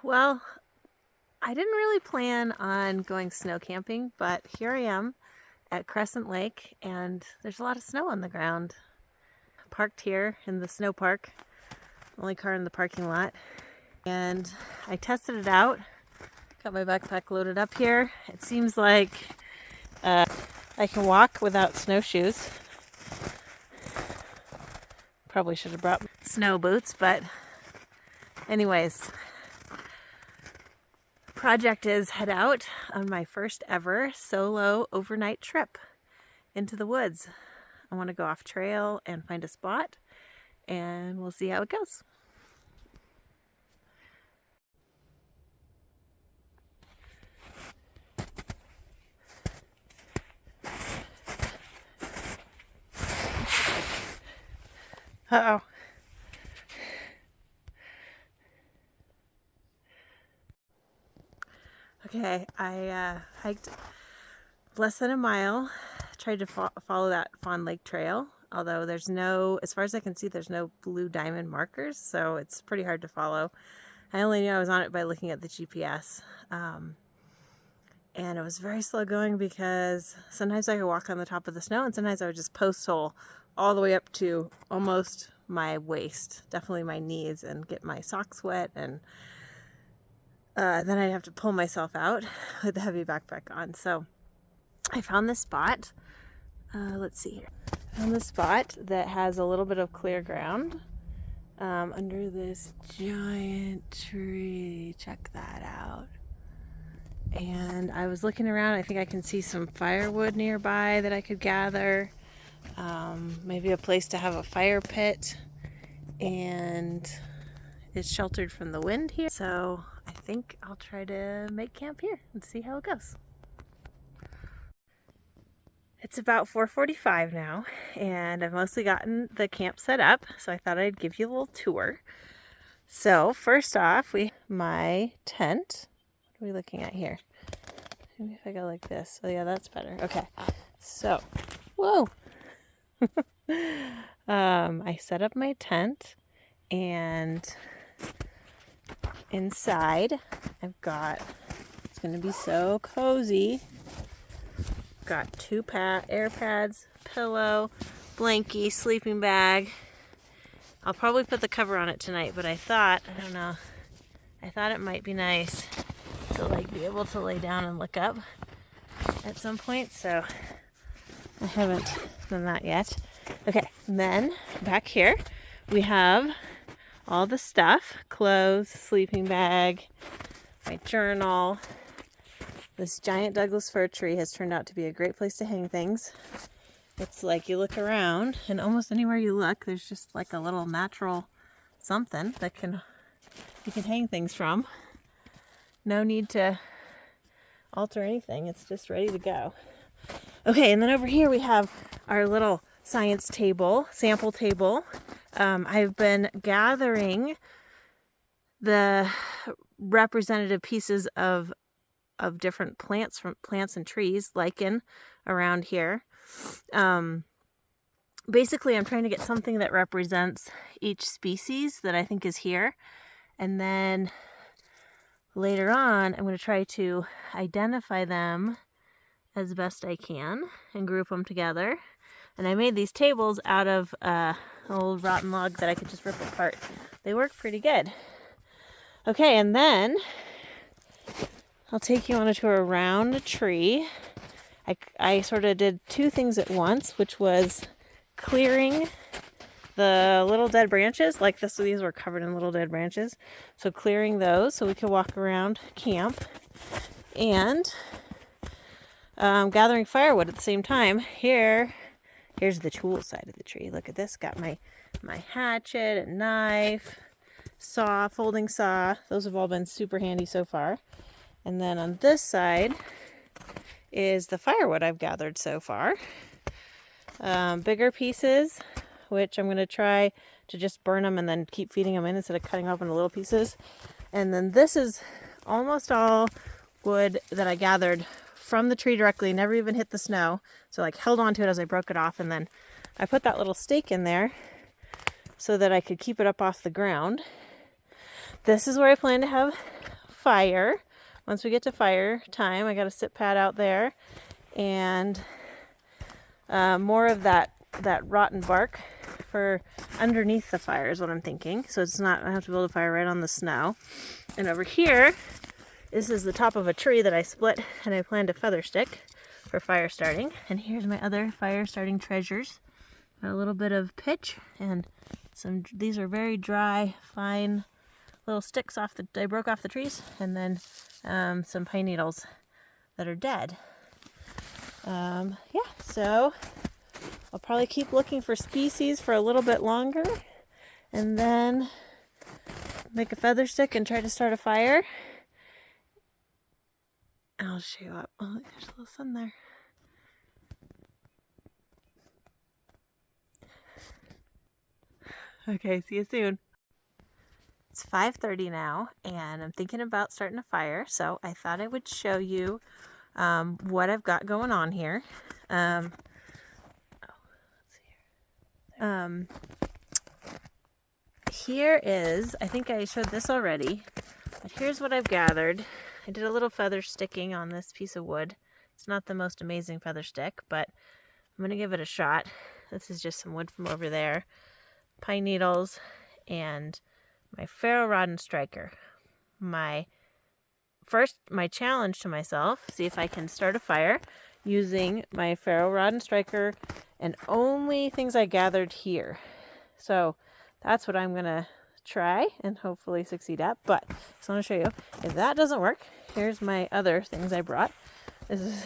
Well, I didn't really plan on going snow camping, but here I am at Crescent Lake and there's a lot of snow on the ground. Parked here in the snow park, only car in the parking lot. And I tested it out, got my backpack loaded up here. It seems like I can walk without snowshoes. Probably should have brought snow boots, but anyways. Project is head out on my first ever solo overnight trip into the woods. I want to go off trail and find a spot and we'll see how it goes. Uh-oh. Okay, I hiked less than a mile, tried to follow that Fawn Lake Trail, although there's no, as far as I can see, there's no blue diamond markers, so it's pretty hard to follow. I only knew I was on it by looking at the GPS. And it was very slow going because sometimes I could walk on the top of the snow and sometimes I would just post hole all the way up to almost my waist, definitely my knees, and get my socks wet, and then I'd have to pull myself out with the heavy backpack on. So I found this spot. Let's see here. I found this spot that has a little bit of clear ground under this giant tree. Check that out. And I was looking around. I think I can see some firewood nearby that I could gather. Maybe a place to have a fire pit. And it's sheltered from the wind here. So I think I'll try to make camp here and see how it goes. It's about 4:45 now, and I've mostly gotten the camp set up, so I thought I'd give you a little tour. So first off, my tent. What are we looking at here? Maybe if I go like this. Oh yeah, that's better. Okay. So, whoa. I set up my tent, and inside I've got, it's going to be so cozy. Got two air pads, pillow, blankie, sleeping bag. I'll probably put the cover on it tonight, but I thought it might be nice to like be able to lay down and look up at some point, so I haven't done that yet. Okay, and then back here we have all the stuff: clothes, sleeping bag, my journal. This giant Douglas fir tree has turned out to be a great place to hang things. It's like you look around and almost anywhere you look, there's just like a little natural something that you can hang things from. No need to alter anything. It's just ready to go. Okay, and then over here we have our little science table, sample table. I've been gathering the representative pieces of different plants and trees, lichen around here. Basically, I'm trying to get something that represents each species that I think is here. And then later on, I'm going to try to identify them as best I can and group them together. And I made these tables out of an old rotten log that I could just rip apart. They work pretty good. Okay, and then I'll take you on a tour around the tree. I sort of did two things at once, which was clearing the little dead branches. Like this, these were covered in little dead branches. So clearing those so we could walk around camp, and gathering firewood at the same time. Here's the tool side of the tree. Look at this. Got my hatchet and knife, saw, folding saw. Those have all been super handy so far. And then on this side is the firewood I've gathered so far. Bigger pieces, which I'm going to try to just burn them and then keep feeding them in instead of cutting up into little pieces. And then this is almost all wood that I gathered from the tree directly, never even hit the snow. So like held onto it as I broke it off, and then I put that little stake in there so that I could keep it up off the ground. This is where I plan to have fire. Once we get to fire time, I got a sit pad out there, and more of that rotten bark for underneath the fire is what I'm thinking. So it's not, I have to build a fire right on the snow. And over here, this is the top of a tree that I split, and I plan to feather stick for fire starting. And here's my other fire starting treasures. Got a little bit of pitch and these are very dry, fine little sticks I broke off the trees, and then some pine needles that are dead. Yeah, so I'll probably keep looking for species for a little bit longer, and then make a feather stick and try to start a fire. I'll show you up. Oh, there's a little sun there. Okay, see you soon. It's 5:30 now, and I'm thinking about starting a fire, so I thought I would show you what I've got going on here. Here is, I think I showed this already, but here's what I've gathered. I did a little feather sticking on this piece of wood. It's not the most amazing feather stick, but I'm going to give it a shot. This is just some wood from over there, pine needles, and my ferro rod and striker. My challenge to myself, see if I can start a fire using my ferro rod and striker and only things I gathered here. So that's what I'm gonna try and hopefully succeed at. But I just want to show you, if that doesn't work, here's my other things I brought. This is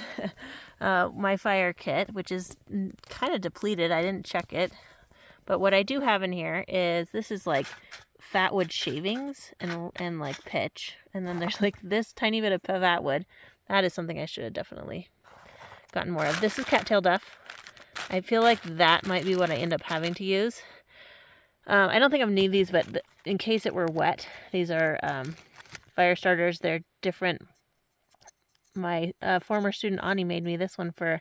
my fire kit, which is kind of depleted. I didn't check it. But what I do have in here is, this is like fat wood shavings and like pitch. And then there's like this tiny bit of fat wood. That is something I should have definitely gotten more of. This is cattail duff. I feel like that might be what I end up having to use. I don't think I'm gonna need these, but in case it were wet, these are fire starters. They're different. My former student Ani made me this one for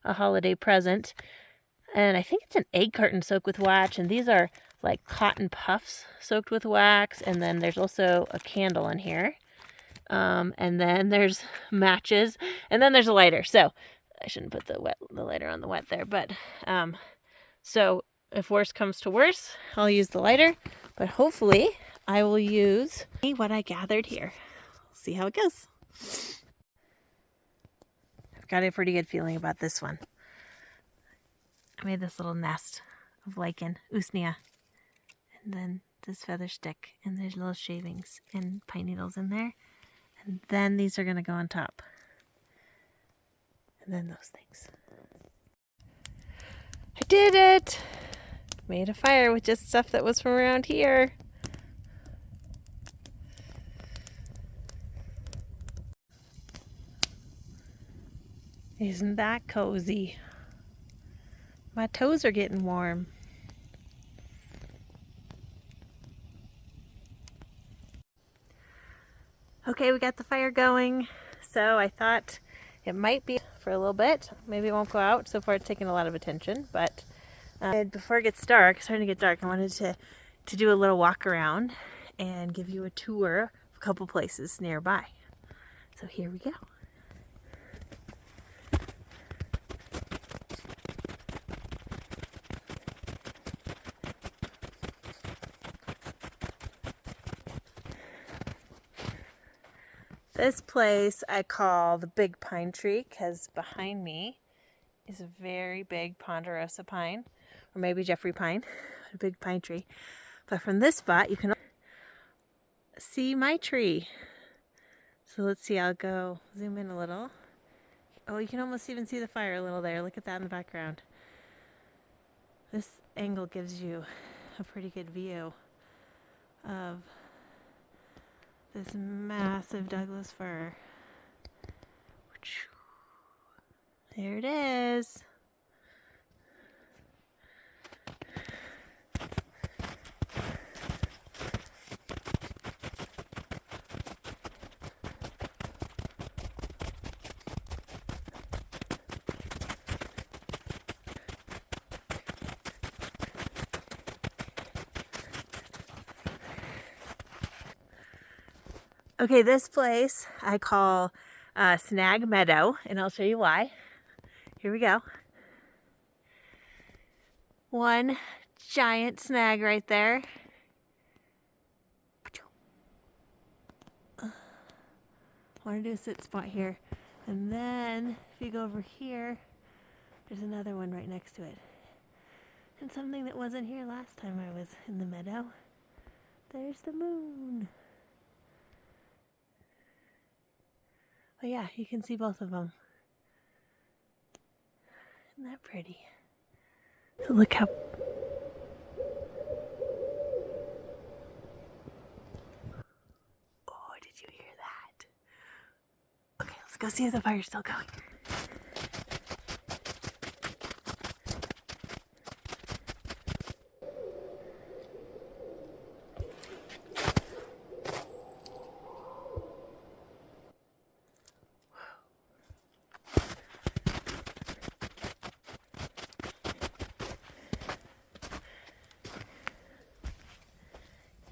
a holiday present. And I think it's an egg carton soaked with wax, and these are like cotton puffs soaked with wax, and then there's also a candle in here. And then there's matches, and then there's a lighter. So I shouldn't put the lighter on the wet there, but so if worse comes to worse, I'll use the lighter, but hopefully I will use what I gathered here. See how it goes. I've got a pretty good feeling about this one. I made this little nest of lichen, usnea, and then this feather stick, and there's little shavings and pine needles in there, and then these are going to go on top, and then those things. I did it! Made a fire with just stuff that was from around here. Isn't that cozy? My toes are getting warm. Okay, we got the fire going. So I thought it might be for a little bit. Maybe it won't go out. So far it's taken a lot of attention. But before it gets dark, it's starting to get dark, I wanted to do a little walk around and give you a tour of a couple places nearby. So here we go. This place I call the Big Pine Tree because behind me is a very big ponderosa pine, or maybe Jeffrey pine, a big pine tree. But from this spot you can see my tree. So let's see, I'll go zoom in a little. Oh, you can almost even see the fire a little there. Look at that in the background. This angle gives you a pretty good view of this massive Douglas fir. There it is. Okay, this place I call Snag Meadow, and I'll show you why. Here we go. One giant snag right there. I want to do a sit spot here. And then if you go over here, there's another one right next to it. And something that wasn't here last time I was in the meadow. There's the moon. Oh yeah, you can see both of them. Isn't that pretty? So look how... Oh, did you hear that? Okay, let's go see if the fire's still going.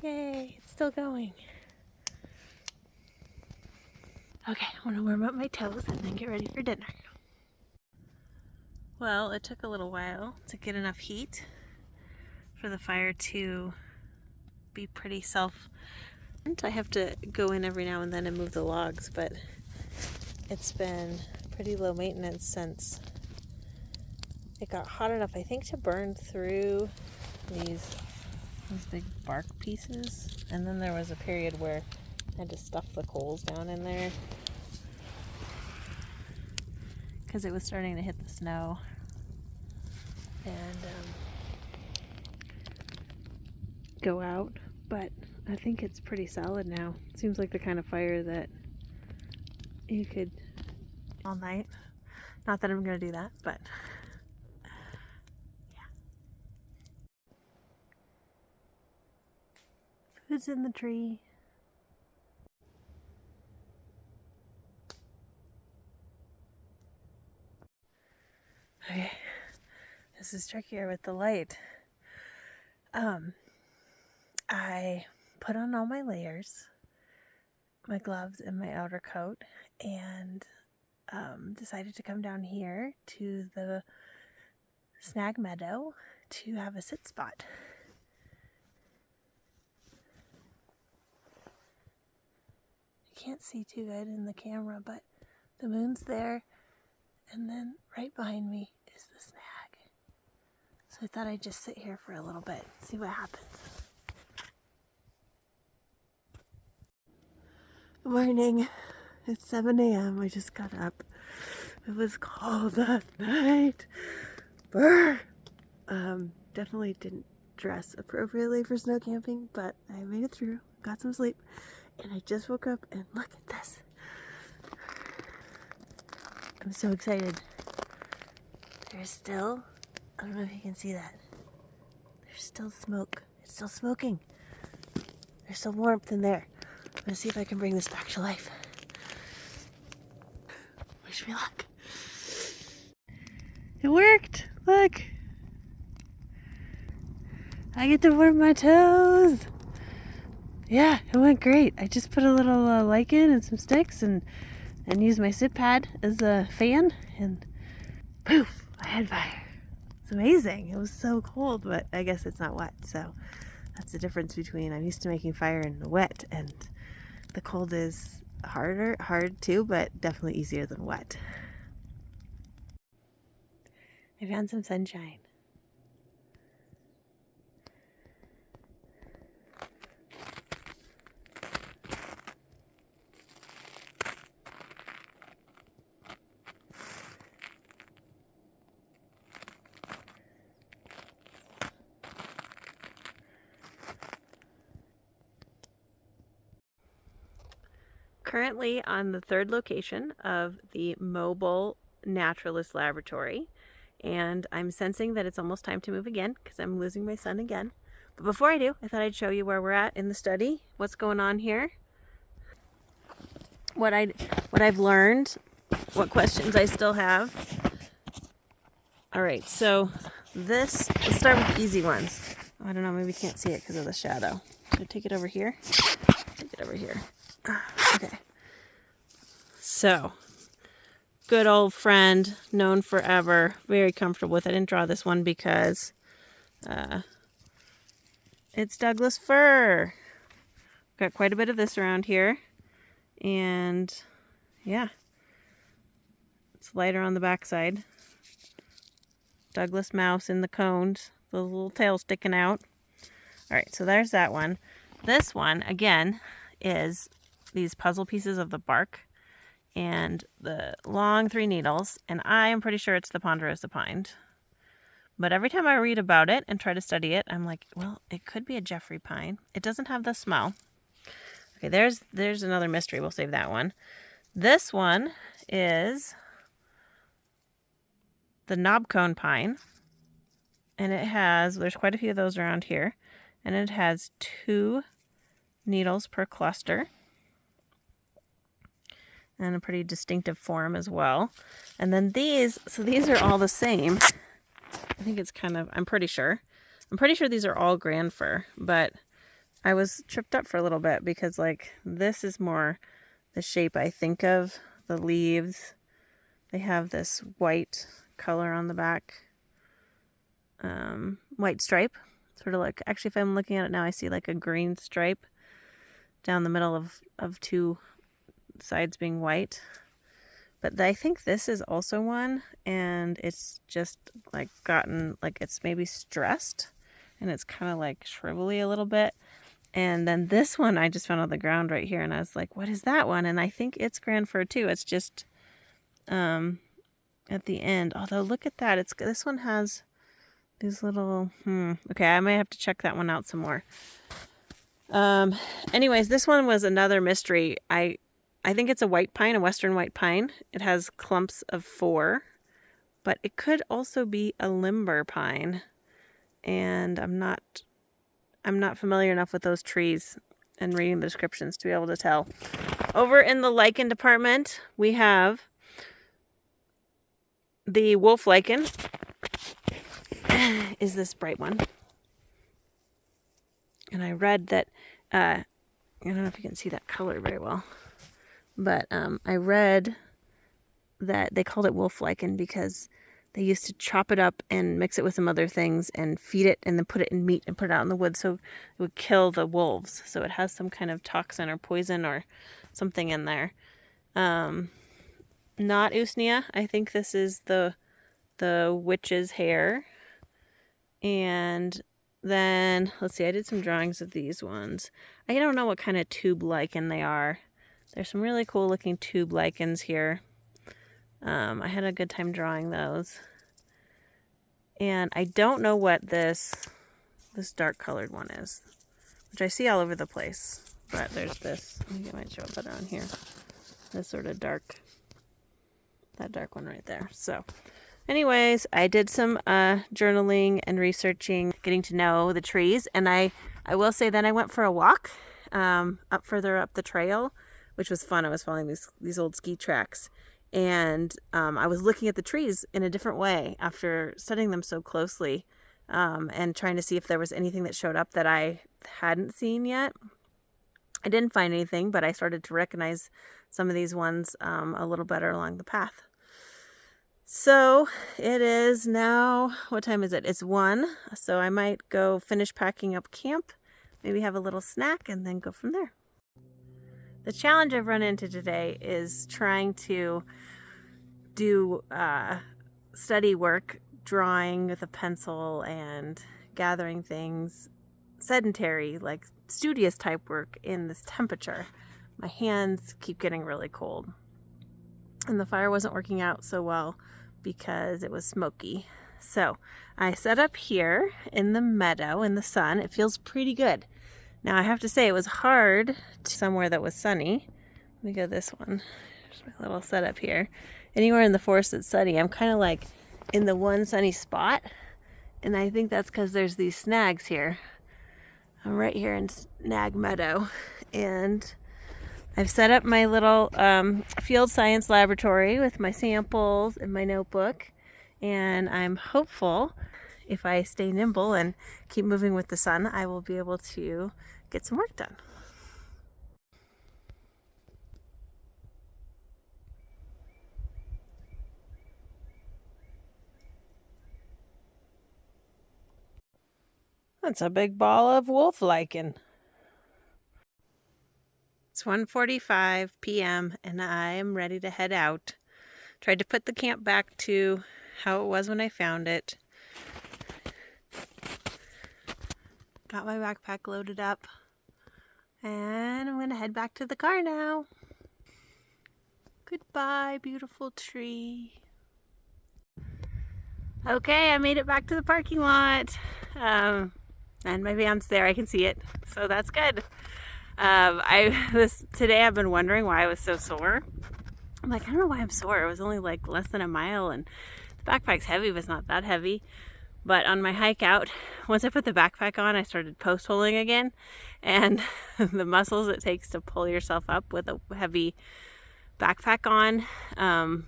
Yay, it's still going. Okay, I want to warm up my toes and then get ready for dinner. Well, it took a little while to get enough heat for the fire to be pretty I have to go in every now and then and move the logs, but it's been pretty low maintenance since it got hot enough, I think, to burn through these big bark pieces. And then there was a period where I had to stuff the coals down in there because it was starting to hit the snow. And go out, but I think it's pretty solid now. It seems like the kind of fire that you could all night. Not that I'm gonna do that, but yeah. Food's in the tree. Okay, this is trickier with the light. I put on all my layers, my gloves and my outer coat, and decided to come down here to the Snag Meadow to have a sit spot. You can't see too good in the camera, but the moon's there, and then right behind me is the snag. So I thought I'd just sit here for a little bit, see what happens. Good morning. It's 7 a.m. I just got up. It was cold last night. Brr. Definitely didn't dress appropriately for snow camping, but I made it through, got some sleep, and I just woke up and look at this. I'm so excited. There's still, I don't know if you can see that. There's still smoke. It's still smoking. There's still warmth in there. I'm gonna see if I can bring this back to life. Wish me luck. It worked! Look! I get to warm my toes! Yeah, it went great. I just put a little lichen and some sticks and used my sit pad as a fan, and poof! I had fire. It's amazing. It was so cold, but I guess it's not wet, so that's the difference between I'm used to making fire in the wet, and the cold is hard too, but definitely easier than wet. I found some sunshine. Currently on the third location of the mobile naturalist laboratory, and I'm sensing that it's almost time to move again because I'm losing my son again. But before I do, I thought I'd show you where we're at in the study, what's going on here, what I've learned, what questions I still have. All right, so let's start with the easy ones. I don't know, maybe you can't see it because of the shadow. Should I take it over here? Take it over here. Okay. So, good old friend, known forever, very comfortable with it. I didn't draw this one because it's Douglas fir. Got quite a bit of this around here. And yeah, it's lighter on the backside. Douglas mouse in the cones, the little tail sticking out. All right, so there's that one. This one, again, is these puzzle pieces of the bark and the long 3 needles, and I am pretty sure it's the ponderosa pine. But every time I read about it and try to study it, I'm like, well, it could be a Jeffrey pine. It doesn't have the smell. Okay, there's another mystery. We'll save that one. This one is the knobcone pine, and there's quite a few of those around here, and it has 2 needles per cluster, and a pretty distinctive form as well. And then these are all the same. I think it's I'm pretty sure these are all grand fir, but I was tripped up for a little bit because like this is more the shape I think of. The leaves, they have this white color on the back, white stripe, sort of like, actually if I'm looking at it now, I see like a green stripe down the middle of 2 sides being white. But I think this is also one, and it's just like gotten, like it's maybe stressed, and it's kind of like shrivelly a little bit. And then this one I just found on the ground right here, and I was like, what is that one? And I think it's grand fir too. It's just at the end. Although look at that, this one has these little okay, I might have to check that one out some more. Anyways, this one was another mystery. I think it's a white pine, a western white pine. It has clumps of 4, but it could also be a limber pine. And I'm not familiar enough with those trees and reading the descriptions to be able to tell. Over in the lichen department, we have the wolf lichen. Is this bright one. And I read that, I don't know if you can see that color very well, but I read that they called it wolf lichen because they used to chop it up and mix it with some other things and feed it and then put it in meat and put it out in the woods so it would kill the wolves. So it has some kind of toxin or poison or something in there. Not usnea. I think this is the witch's hair. And then, let's see, I did some drawings of these ones. I don't know what kind of tube lichen they are. There's some really cool looking tube lichens here. I had a good time drawing those. And I don't know what this dark colored one is, which I see all over the place. But there's this, I think it might show up better on here. This sort of dark, that dark one right there. So anyways, I did some journaling and researching, getting to know the trees. And I will say then I went for a walk further up the trail, which was fun. I was following these old ski tracks. And I was looking at the trees in a different way after studying them so closely, and trying to see if there was anything that showed up that I hadn't seen yet. I didn't find anything, but I started to recognize some of these ones a little better along the path. So it is now, what time is it? It's 1, so I might go finish packing up camp, maybe have a little snack, and then go from there. The challenge I've run into today is trying to do study work, drawing with a pencil and gathering things, sedentary, like studious type work in this temperature. My hands keep getting really cold. And the fire wasn't working out so well because it was smoky. So I set up here in the meadow in the sun. It feels pretty good. Now I have to say it was hard somewhere that was sunny. Let me go this one. There's my little setup here. Anywhere in the forest that's sunny, I'm kind of like in the one sunny spot. And I think that's because there's these snags here. I'm right here in Snag Meadow. And I've set up my little field science laboratory with my samples and my notebook. And I'm hopeful, if I stay nimble and keep moving with the sun, I will be able to get some work done. That's a big ball of wolf lichen. It's 1:45 p.m. and I am ready to head out. Tried to put the camp back to how it was when I found it. Got my backpack loaded up. And I'm gonna head back to the car now. Goodbye, beautiful tree. Okay, I made it back to the parking lot. And my van's there, I can see it. So that's good. Today I've been wondering why I was so sore. I'm like, I don't know why I'm sore. It was only like less than a mile and the backpack's heavy, but it's not that heavy. But on my hike out, once I put the backpack on, I started post holing again. And the muscles it takes to pull yourself up with a heavy backpack on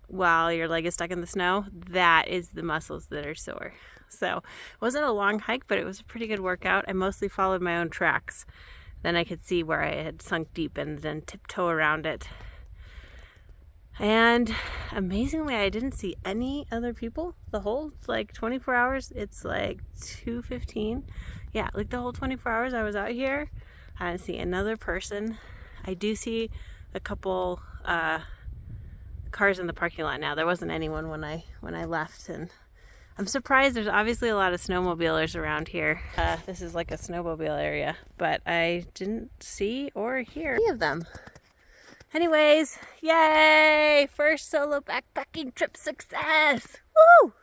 while your leg is stuck in the snow, that is the muscles that are sore. So it wasn't a long hike, but it was a pretty good workout. I mostly followed my own tracks. Then I could see where I had sunk deep and then tiptoe around it. And amazingly, I didn't see any other people the whole 24 hours. It's like 2:15. Yeah, like the whole 24 hours I was out here, I didn't see another person. I do see a couple cars in the parking lot now. There wasn't anyone when I left, and I'm surprised. There's obviously a lot of snowmobilers around here. This is like a snowmobile area, but I didn't see or hear any of them. Anyways, yay! First solo backpacking trip success! Woo!